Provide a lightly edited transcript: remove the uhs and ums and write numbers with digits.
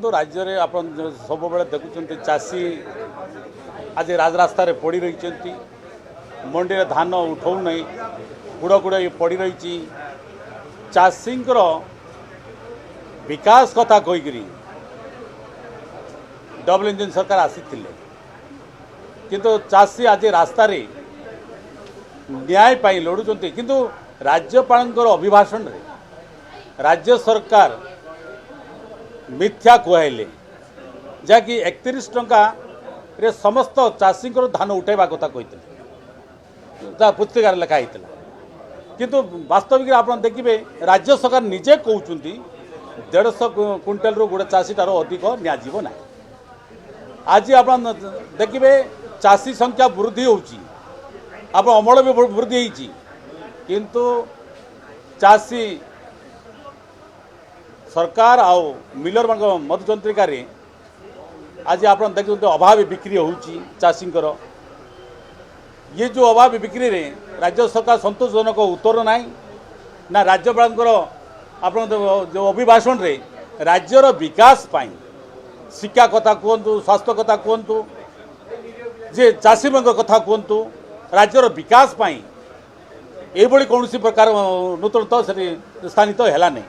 तो राज्य में आप सब देखुं चाषी आज राजरास्तार पड़ रही मंडी में धान उठाऊ नहीं गुड़ गुड़ पड़ रही चाषी विकास कथा कहीकि डबल इंजिन सरकार आसी किंतु चाषी आज रास्तार न्याय पाई लड़ुं किंतु राज्यपाल अभिभाषण रे राज्य सरकार मिथ्या कहले जहाँकि 31 टंका रे समस्त चाषी धान उठेबा कथा कहते पुस्तिकार लिखाई किंतु वास्तविक आप देखिए राज्य सरकार निजे कहते 150 क्विंटाल रू गोटे चाषी तार अधिक नियाजिब ना। आज आप देखिए चाषी संख्या वृद्धि होची आप अमल भी वृद्धि होती किंतु चाषी सरकार आओ मिलर मान मधुचंद्रिका आज आप देखते अभाव बिक्री होची चाषी ये जो अभाव बिक्री रे राज्य सरकार संतोषजनक उत्तर ना ना राज्यपाल आप जो अभिभाषण रे राज्यर विकास पाई शिक्षा कथा कहतु स्वास्थ्य कथा कहतु जे चाषी कथा कहतु राज्यर विकास पाई ये कौन प्रकार नूतन से स्थानित है नहीं।